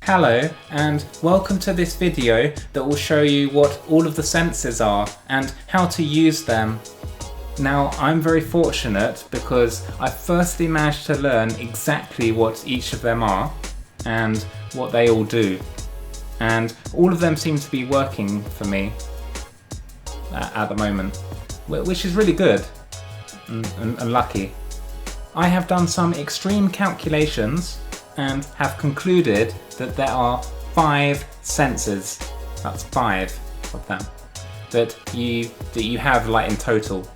Hello and welcome to this video that will show you what all of the senses are and how to use them. Now I'm very fortunate because I firstly managed to learn exactly what each of them are and what they all do, and all of them seem to be working for me at the moment, which is really good and lucky. I have done some extreme calculations and have concluded that there are 5 senses, that's 5 of them, that you have in total.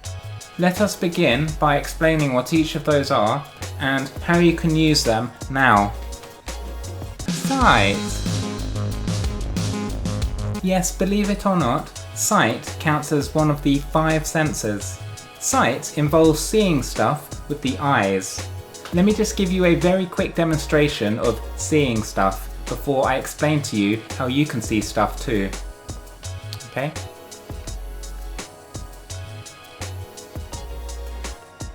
Let us begin by explaining what each of those are and how you can use them now. Sight. Yes, believe it or not, sight counts as one of the 5 senses. Sight involves seeing stuff with the eyes. Let me just give you a very quick demonstration of seeing stuff before I explain to you how you can see stuff too. Okay?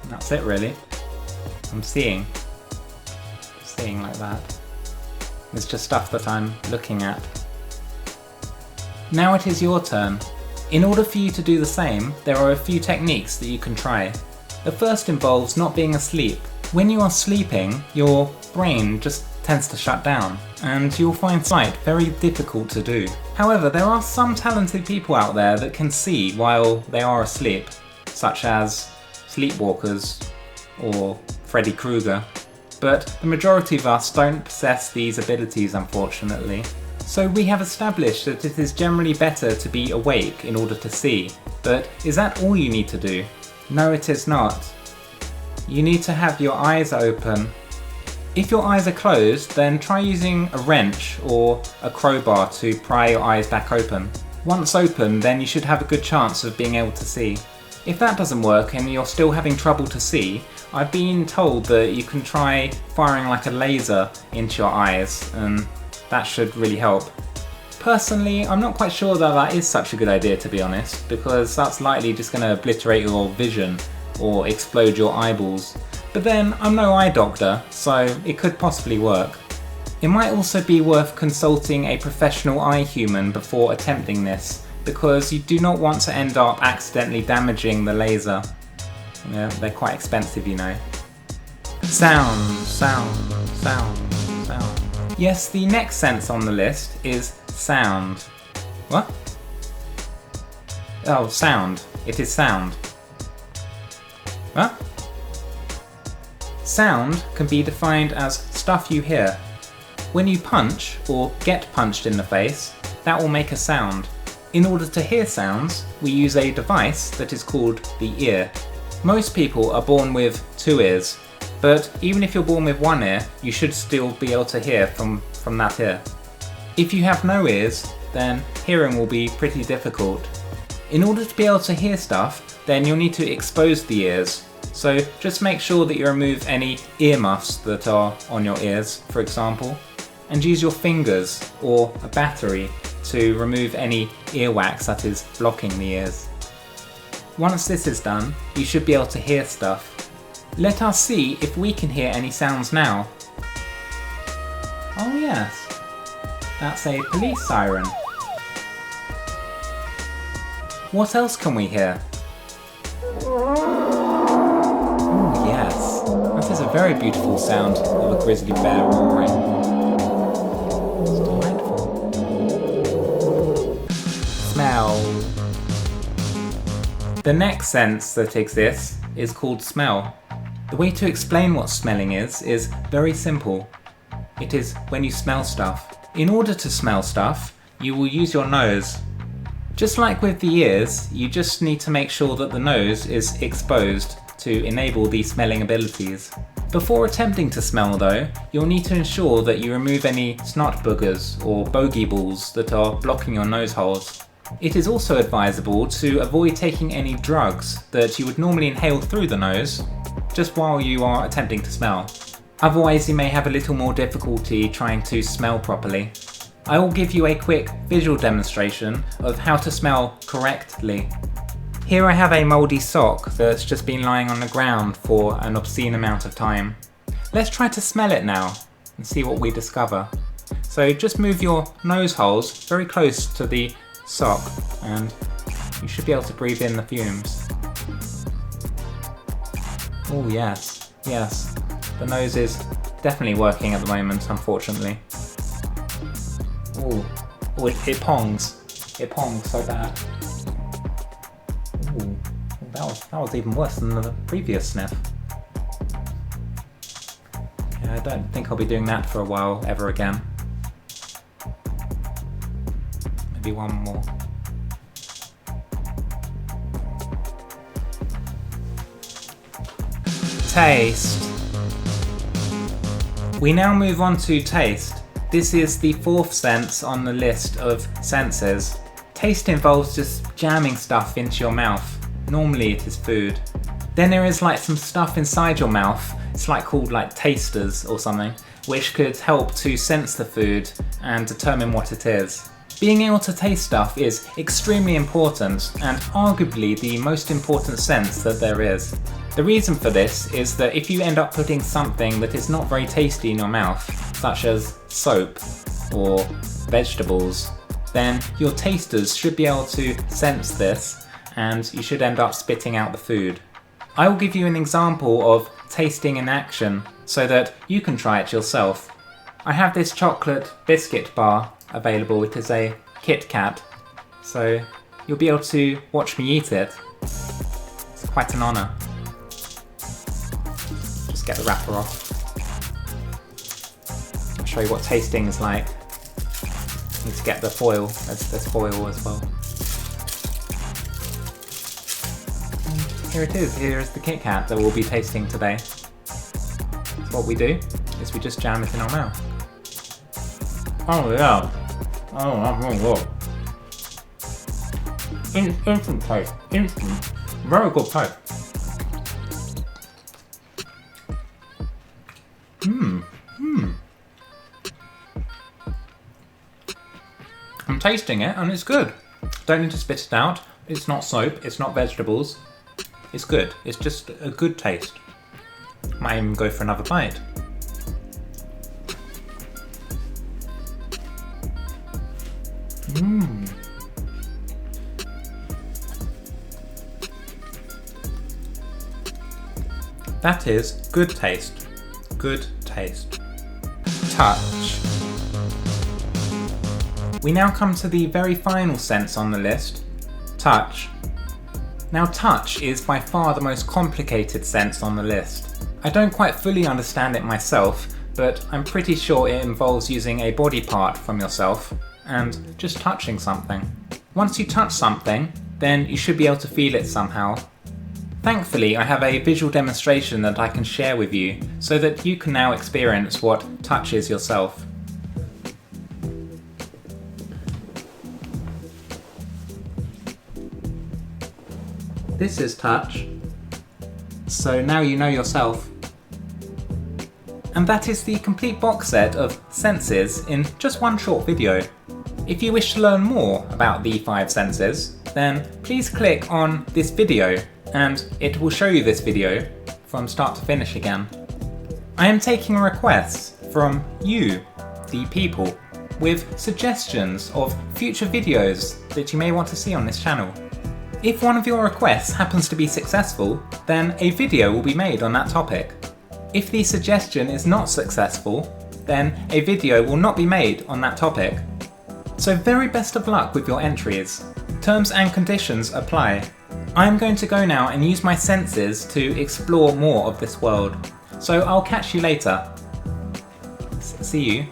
That's it really. I'm seeing like that. It's just stuff that I'm looking at. Now it is your turn. In order for you to do the same, there are a few techniques that you can try. The first involves not being asleep. When you are sleeping, your brain just tends to shut down, and you'll find sight very difficult to do. However, there are some talented people out there that can see while they are asleep, such as sleepwalkers or Freddy Krueger, but the majority of us don't possess these abilities, unfortunately. So we have established that it is generally better to be awake in order to see, but is that all you need to do? No, it is not. You need to have your eyes open. If your eyes are closed, then try using a wrench or a crowbar to pry your eyes back open. Once open, then you should have a good chance of being able to see. If that doesn't work and you're still having trouble to see, I've been told that you can try firing a laser into your eyes, and that should really help. Personally, I'm not quite sure that that is such a good idea, to be honest, because that's likely just going to obliterate your vision or explode your eyeballs. But then, I'm no eye doctor, so it could possibly work. It might also be worth consulting a professional eye human before attempting this, because you do not want to end up accidentally damaging the laser. Yeah, they're quite expensive, you know. Sound. Yes, the next sense on the list is sound. What? Oh, sound. It is sound. What? Sound can be defined as stuff you hear. When you punch or get punched in the face, that will make a sound. In order to hear sounds, we use a device that is called the ear. Most people are born with 2 ears, but even if you're born with 1 ear, you should still be able to hear from that ear. If you have no ears, then hearing will be pretty difficult. In order to be able to hear stuff, then you'll need to expose the ears. So just make sure that you remove any earmuffs that are on your ears, for example, and use your fingers or a battery to remove any earwax that is blocking the ears. Once this is done, you should be able to hear stuff. Let us see if we can hear any sounds now. Oh yes, that's a police siren. What else can we hear? Oh yes, that is a very beautiful sound of a grizzly bear roaring. It's delightful. Smell. The next sense that exists is called smell. The way to explain what smelling is very simple. It is when you smell stuff. In order to smell stuff, you will use your nose. Just like with the ears, you just need to make sure that the nose is exposed to enable these smelling abilities. Before attempting to smell though, you'll need to ensure that you remove any snot boogers or bogey balls that are blocking your nose holes. It is also advisable to avoid taking any drugs that you would normally inhale through the nose, just while you are attempting to smell. Otherwise you may have a little more difficulty trying to smell properly. I will give you a quick visual demonstration of how to smell correctly. Here I have a mouldy sock that's just been lying on the ground for an obscene amount of time. Let's try to smell it now and see what we discover. So just move your nose holes very close to the sock and you should be able to breathe in the fumes. Oh yes, yes. The nose is definitely working at the moment, unfortunately. Oh, it pongs. It pongs so bad. Ooh, that was even worse than the previous sniff. Yeah, I don't think I'll be doing that for a while ever again. Maybe one more. Taste. We now move on to taste. This is the fourth sense on the list of senses. Taste involves just jamming stuff into your mouth. Normally it is food. Then there is like some stuff inside your mouth. It's like called like tasters or something, which could help to sense the food and determine what it is. Being able to taste stuff is extremely important and arguably the most important sense that there is. The reason for this is that if you end up putting something that is not very tasty in your mouth, such as soap or vegetables, then your tasters should be able to sense this and you should end up spitting out the food. I will give you an example of tasting in action so that you can try it yourself. I have this chocolate biscuit bar available. It is a Kit Kat, so you'll be able to watch me eat it. It's quite an honour. Just get the wrapper off. I'll show you what tasting is like. Need to get the foil. There's foil as well. And here it is. Here is the Kit Kat that we'll be tasting today. So what we do is we just jam it in our mouth. Oh yeah. Oh, that's really good. Instant taste. Instant. Very good taste. I'm tasting it and it's good. Don't need to spit it out. It's not soap, it's not vegetables. It's good. It's just a good taste. Might even go for another bite. That is good taste. Good taste. Touch. We now come to the very final sense on the list, touch. Now touch is by far the most complicated sense on the list. I don't quite fully understand it myself, but I'm pretty sure it involves using a body part from yourself and just touching something. Once you touch something, then you should be able to feel it somehow. Thankfully, I have a visual demonstration that I can share with you so that you can now experience what touch is yourself. This is touch, so now you know yourself. And that is the complete box set of senses in just one short video. If you wish to learn more about the 5 senses, then please click on this video and it will show you this video from start to finish again. I am taking requests from you, the people, with suggestions of future videos that you may want to see on this channel. If one of your requests happens to be successful, then a video will be made on that topic. If the suggestion is not successful, then a video will not be made on that topic. So very best of luck with your entries. Terms and conditions apply. I am going to go now and use my senses to explore more of this world. So I'll catch you later. See you.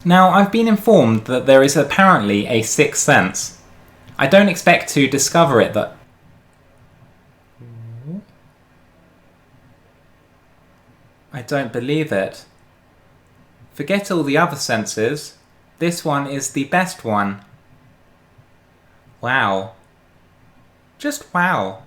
Now, I've been informed that there is apparently a 6th sense. I don't expect to discover it I don't believe it. Forget all the other senses. This one is the best one. Wow. Just wow.